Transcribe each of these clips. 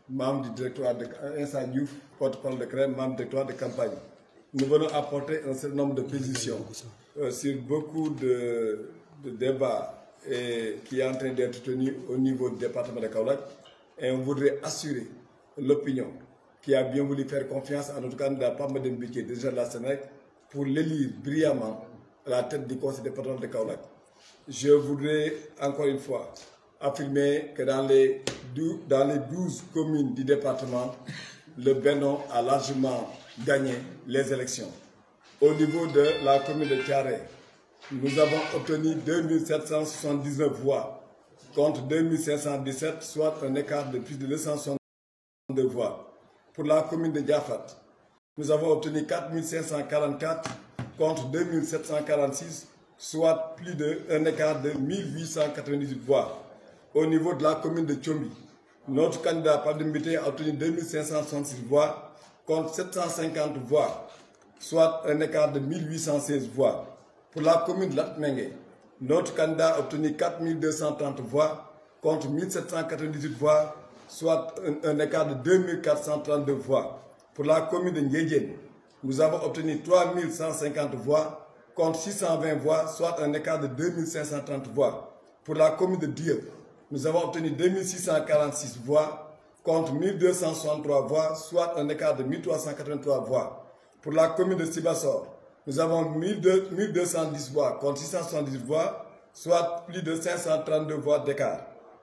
membre du directoire de Insa Diouf, porte-parole de CREM, membre du directoire de campagne. Nous venons apporter un certain nombre de positions sur beaucoup de débats qui est en train d'être tenu au niveau du département de Kaolack. Et on voudrait assurer l'opinion qui a bien voulu faire confiance à notre candidat Pape Mademba Bitèye, déjà de la Sénélec, pour l'élire brillamment à la tête du conseil départemental de Kaolack. Je voudrais encore une fois affirmer que dans les 12 communes du département, le Benno a largement gagné les élections. Au niveau de la commune de Thiaré, nous avons obtenu 2779 voix contre 2517, soit un écart de plus de 262 voix. Pour la commune de Diafat, nous avons obtenu 4544 contre 2746, soit plus d'un écart de 1898 voix. Au niveau de la commune de Tchombi, notre candidat Pape Mademba Bitèye a obtenu 2566 voix contre 750 voix, soit un écart de 1816 voix. Pour la commune de Latmingué, notre candidat a obtenu 4230 voix contre 1798 voix, soit un écart de 2432 voix. Pour la commune de Ndiédiène, nous avons obtenu 3150 voix contre 620 voix, soit un écart de 2530 voix. Pour la commune de Dieu, nous avons obtenu 2646 voix contre 1263 voix, soit un écart de 1383 voix. Pour la commune de Sibassor, nous avons 1210 voix contre 670 voix, soit plus de 532 voix d'écart.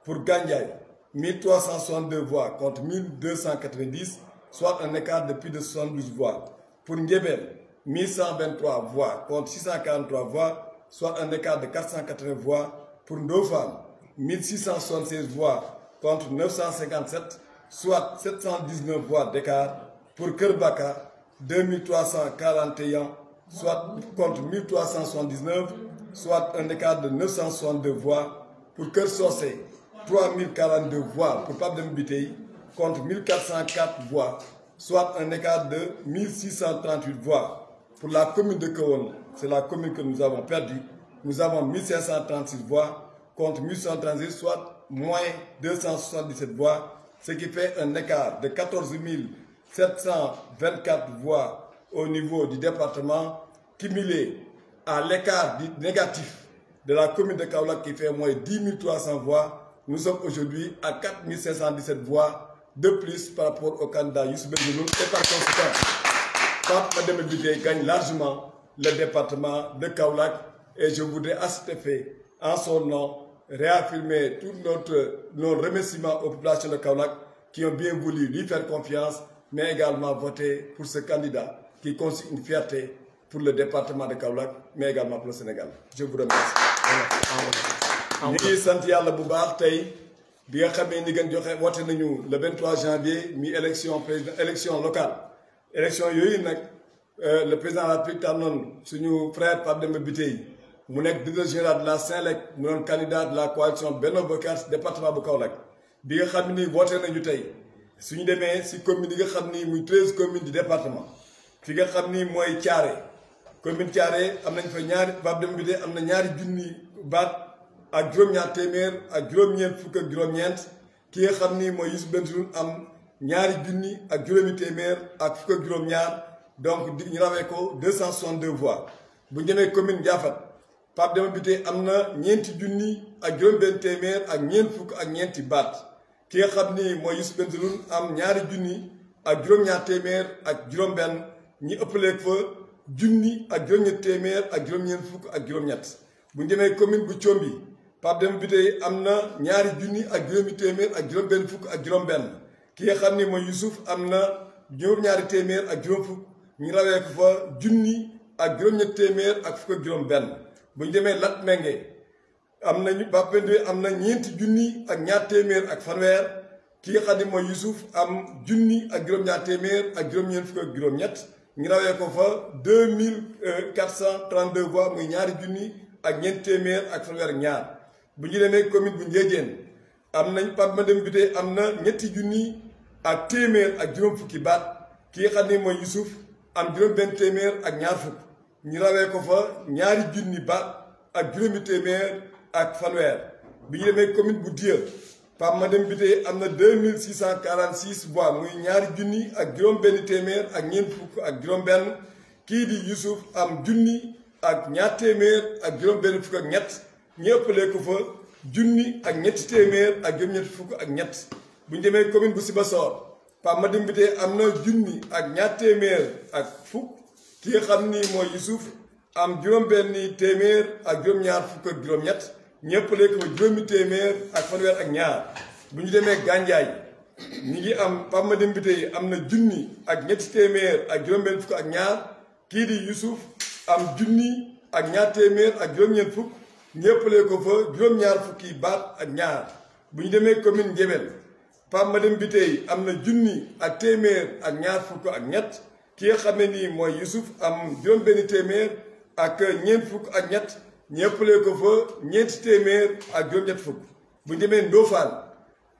Pour Gandiaye, 1362 voix contre 1290, soit un écart de plus de 72 voix. Pour Ndiébel, 1123 voix contre 643 voix, soit un écart de 480 voix. Pour Ndofane, 1676 voix contre 957, soit 719 voix d'écart. Pour Kerbaka, 2341, soit contre 1379, soit un écart de 962 voix. Pour Kersosé, 3042 voix pour Pape Mademba Bitèye contre 1404 voix, soit un écart de 1638 voix. Pour la commune de Kahone, c'est la commune que nous avons perdue, nous avons 1536 voix contre 1136, soit moins 277 voix, ce qui fait un écart de 14 724 voix au niveau du département, cumulé à l'écart négatif de la commune de Kaolack qui fait moins 10 300 voix. Nous sommes aujourd'hui à 4 517 voix de plus par rapport au candidat Youssou Bengelloune, et par conséquent, Pape Mademba Bitèye gagne largement le département de Kaolack. Et je voudrais à cet effet, en son nom, réaffirmer tous nos remerciements aux populations de Kaolack qui ont bien voulu lui faire confiance, mais également voter pour ce candidat qui constitue une fierté pour le département de Kaolack, mais également pour le Sénégal. Je vous remercie. Nous sommes le 23 janvier, mi-élection locale. Élection le président de la République, notre frère Pape Mademba Bitèye, mu nekk directeur général de la Sénélec, mu doon candidat de la coalition Benno Bokk Yaakaar département bu Kaolack bi nga xam ni voté nañu tey suñu demee si commune yi nga xam ni muy 13 communes du département fi nga xam ni mooy Thiaré commune Thiaré am nañ fa ñaari Pape Mademba Bitèye am na ñaari junni baat ak juróom-ñaar téeméer ak juróom-ñeent fukk ak juróom-ñeent ki nga xam ni mooy Youssou Bengelloune am ñaari junni ak juróomi téeméer ak fukk ak juróom-ñaar, donc ñu rawee ko 262 voix. bu ñu demee commune Diafat, Pape Mademba Bitèye am na ñeenti junni ak juróom-benn téeméer ak ñeent fukk ak ñeenti baat ki nga xam ni mooy Youssou Bengelloune am ñaari junni ak juróom-ñaar téeméer ak juróom-benn, ñi ëppaleeg fa junni ak juróom-ñett téeméer ak juróom-ñeent fukk ak juróom-ñett. bu ñu demee commune bu Thiombi, Pape Mademba Bitèye am na ñaari junni ak juróomi téeméer ak juróom-benn fukk ak juróom-benn ki nga xam ni mooy Youssouf am na juróom-ñaari téeméer ak juróom fukk, ñu rawee ko fa junni ak juróom-ñett téeméer ak fukk ak juróom-benn. bu ñu demee Latmingué am nañu Pape Mademba Bitèye am na ñeenti junni ak ñaar téeméer ak fanweer ki nga xam ni mooy Youssouf am junni ak juróom-ñaar téeméer ak juróom-ñeent fukk ak juróom-ñett, ñu rawee ko fa 2432 voix muy ñaari junni ak ñeent téeméer ak fanweer ak ñaar. bu ñu demee commune bu Ndiédiène am nañ Pape Mademba Bitèye am na ñetti junni ak téeméer ak juróom fukki baat ki nga xam ni mooy Youssouf am juróom-benn téeméer ak ñaar fukk, ñu rawee ko fa ñaari junni baat ak juróomi téeméer ak fanweer. bi ñu demee commune bu Dieu Pape Mademba Bitèye am na 2646 voix muy ñaari junni ak juróom-benn téeméer ak ñeent fukk ak juróom-benn. kii di Youssouf am junni ak ñaar téeméer ak juróom-benn fukk ak ñett ñu ëppalee ko fa junni ak ñetti téeméer ak juróom-ñetti fukk ak ñett. bu ñu demee commune bu Sibassor Pape Mademba Bitèye am na junni ak ñaar téeméer ak fukk ki nga xam ni mooy Youssouf am juróom-benni téeméer ak juróom-ñaar fukk ak juróom-ñett ñëpp léegi ko juróomi téeméer ak fanweer ak ñaar. bu ñu demee Gandiaye ñi ngi am Pape Mademba Bitèye am na junni ak ñetti téeméer ak juróom-benn fukk ak ñaar kii di Youssouf am junni ak ñaar téeméer ak juróom-ñeent fukk ñëpp léegi ko fa juróom-ñaar fukki baat ak ñaar. bu ñu demee commune Ndiébel Pape Mademba Bitèye am na junni ak téeméer ak ñaar fukk ak ñett ki nga xam ne nii mooy Youssouf am juróom-benni téeméer ak ñeent fukk ak ñett ñëppalee ko fa ñeenti téeméer ak juróom-ñett fukk. bu ñu demee Ndofane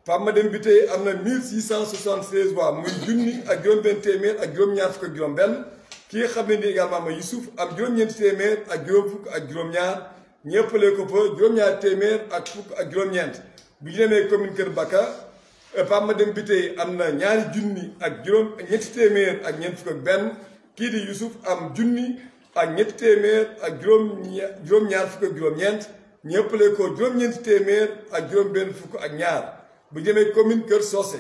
Pape Mademba Bitèye am na 1676 voix muy junni ak juróom-benn téeméer ak juróom-ñaar fukk ak juróom-benn ki nga xam ne nii également mooy Youssouf am juróom-ñeenti téeméer ak juróom fukk ak juróom-ñaar ñëppalee ko fa juróom-ñaar téeméer ak fukk ak juróom-ñeent. bu ñu demee commune Kër Baka Pape Mademba Bitèye am na ñaari junni ak ñetti téeméer ak ñeent fukk ak benn kii di Youssouf am junni ak ñetti téeméer ak juróom-ñaar fukk ak juróom-ñeent ñëppale ko juróom-ñeenti téeméer ak juróom-benn fukk ak ñaar. bu jëmee commune Kër Socé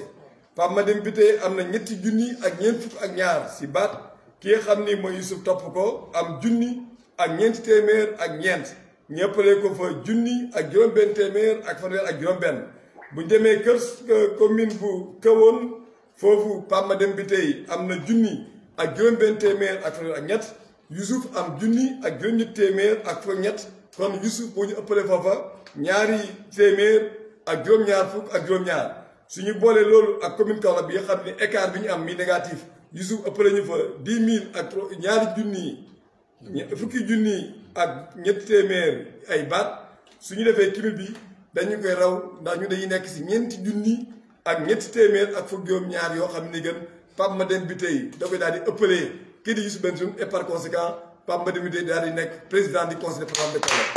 Pape Mademba Bitèye am na ñetti junni ak ñeent fukk ak ñaar si baat ki nga xam ni mooy Youssouf topp ko am junni ak ñeenti téeméer ak ñeent ñëppale ko fa junni ak juróom-benn téeméer ak fanweer ak juróom-benn. bu ñu demee commune bu Kahone foofu Pape Mademba Bitèye am na junni ak juróom-benn téeméer ak fanweer ak ñett Youssouf am junni ak juróom-ñetti téeméer ak fukk ak ñett kon Youssouf boo ñu ëppalee foofa ñaari téeméer ak juróom-ñaar fukk ak juróom-ñaar. suñu boolee loolu ak commune Kaolack bi nga xam ne écart bi ñu am mi négatif Youssouf ëppale ñu fa 10 000 ak ñaari junni fukki junni ak ñetti téeméer ay baat suñu defee cumul bi. dañu koy raw ndax ñu dañuy nekk si ñeenti junni ak ñetti téeméer ak fukk juróom-ñaar yoo xam ne gën Pape Mademba Bitèye da koy daal di ëppalee kii di Youssouf Bengelloune et par conséquent Pape Mademba Bitèye daal di nekk président du conseil départemental de Kaolack.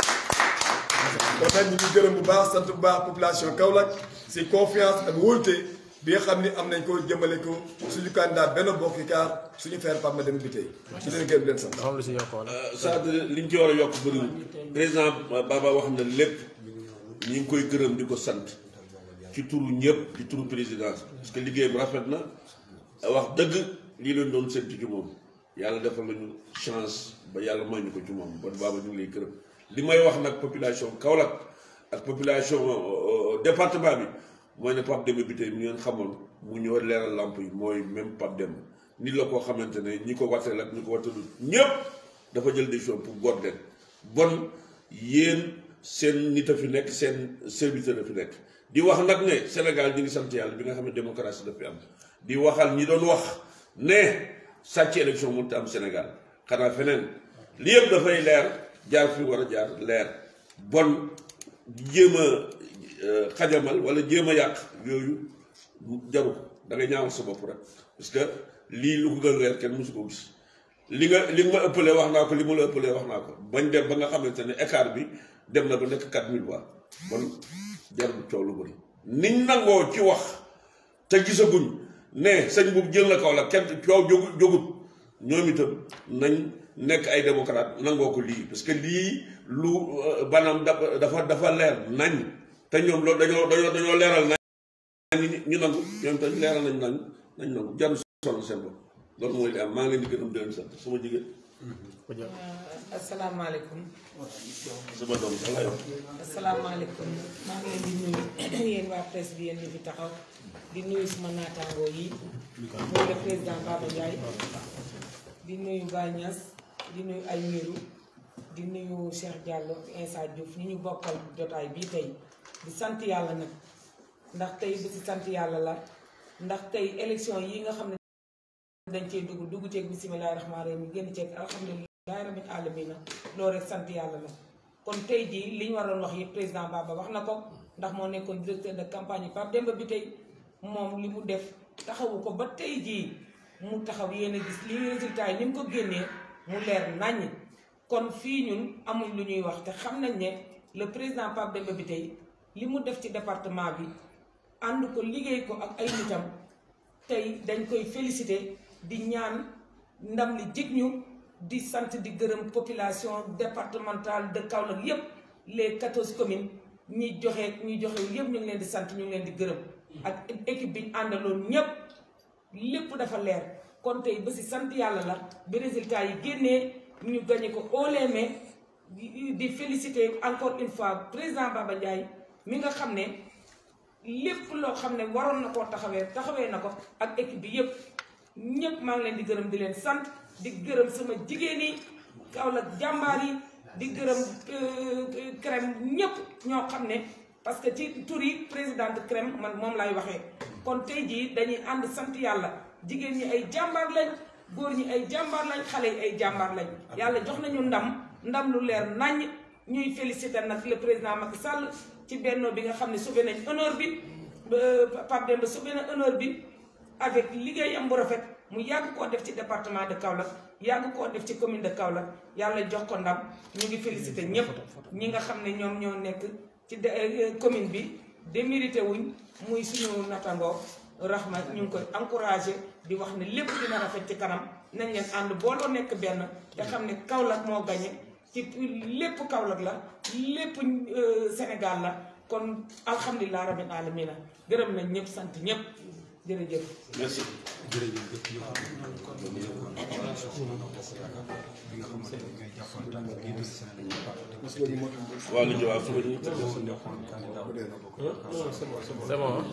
kon nag ñu ngi gërëm bu baax sant bu baax population Kaolack si confiance ak wóolute bi nga xam ni am nañ ko jëmale ko suñu candidat Benno Bokk Yaakaar suñu frère Pape Mademba Bitèye. ci leen gërëm leen sant. ça liñ ci war a yokk bëriwul président Baba wax na lépp. ñi ngi koy gërëm di ko sant ci turu ñëpp ci turu présidence parce que liggéeyam rafet na wax dëgg lii leen doon séntu ci moom yàlla defal nañu chance ba yàlla may ñu ko ci moom bon Baba ñu ngi lay gërëm. li may wax nag population Kaolack ak population département bi mooy ne Pape Demba Bitèye mi ngeen xamoon mu ñëw leeral lamp yi mooy même Pape Demba nit la koo xamante ne ñi ko wateel ak ñi ko wateelul ñëpp dafa jël décision pour boot leen bon yéen. seen nit a fi nekk seen serviteur a fi nekk di wax nag ne Sénégal ñu ngi sant yàlla bi nga xam ne démocratie daf fi am di waxal ñi doon wax ne sàcc élection mënut a am Sénégal xanaa feneen li yëpp dafay leer jaar fi war a jaar leer bon jéem a xajamal wala jéem a yàq yooyu jaru ko da ngay ñaawal sa bopp rek parce que lii lu ko gën leer kenn mësu ko gis li nga ma ëppalee wax naa ko li ma la ëppalee wax naa ko bañ dem ba nga xamante ne écart bi dem na ba nekk 4000 voix bon jarul coow lu bëri niñ nangoo ci wax te gisaguñ ne sëñ boobu jël na Kaolack kenn coow jógut ñoom itam nañ nekk ay démocrate nangoo ko lii parce que lii lu banam dafa leer nañ te ñoom loolu dañoo leeral nañ ñu nangu ñoom itam leeral nañ nangu jarul sonn seen bopp loolu mooy li am maa ngi leen di gërëm di leen sant sama jigéen. asalaamaaleykum. sama doom sax la yor. asalaamaaleykum maa ngi leen di nuyu yéen waa presse bi yéen ñu fi taxaw di nuyu suma naataangoo yi muy le président Baba Ndiaye di nuyu Baye Niass di nuyu Aymerou di nuyu Cheikh Diallo Insa Diouf ñi ñu bokkal jotaay bii tey di sant yàlla nag ndax tey bi si sant yàlla la ndax tey élection yi nga xam ne dañ cee dugg ceeg bisimilahi rahmaani rahim génn ceeg alhamdulilahi rabbil alamina loolu rek sant yàlla la kon tey jii li ñu waroon wax yëpp président Baba wax na ko ndax moo nekkoon directeur de campagne yi Pape Demba Bitèye moom li mu def taxawu ko ba tey jii mu taxaw yéen a gis li résultat yi ni mu ko génnee mu leer naññ kon fii ñun amuñ lu ñuy wax te xam nañ ne le président Pape Demba Bitèye li mu def ci département bi ànd ko liggéey ko ak ay nitam tey dañ koy féliciter di ñaan ndam li jig ñu di sant di gërëm population départementale de Kaolack yépp les 14 communes ñi joxe yépp ñu ngi leen di sant ñu ngi leen di gërëm ak équipe bi ñu àndaloon ñépp lépp dafa leer kon tey ba si sant yàlla la bi résultat yi génnee ñu gagné ko haut les mains di féliciter encore une fois président Baba Ndiaye mi nga xam ne lépp loo xam ne waroon na koo taxawee na ko ak équipe bi yépp ñépp maa ngi leen di gërëm di leen sant di gërëm sama jigéen yi Kaolack jàmbaar yi di gërëm CREM ñépp ñoo xam ne parce que ci tur yi présidente CREM man moom lay waxee kon tey jii dañuy ànd sant yàlla jigéen ñi ay jàmbaar lañ góor ñi ay jàmbaar lañ xale yi ay jàmbaar lañ yàlla jox nañu ndam lu leer naññ ñuy féliciter nag le président Macky Sall ci bennoo bi nga xam ne sauvé nañ honneur bi Pape Demba sauvé na honneur bi avec liggéeyam bu rafet mu yàgg koo def ci département de Kaolack yàgg koo def ci commune de Kaolack yàlla jox ko ndam ñu ngi féliciter ñëpp ñi nga xam ne ñoom ñoo nekk ci commune bi démérité wuñ muy suñu natangoo Rahma ñu ngi koy encouragé di wax ne lépp dina rafet ci kanam nañ leen ànd booloo nekk benn te xam ne Kaolack moo gagné ci lépp Kaolack la lépp Sénégal la kon alhamdulilah rabbil alamina gërëm nañ ñëpp sant ñëpp jërëjëf. merci. waaw li ñu wax suba ñu. c'est bon.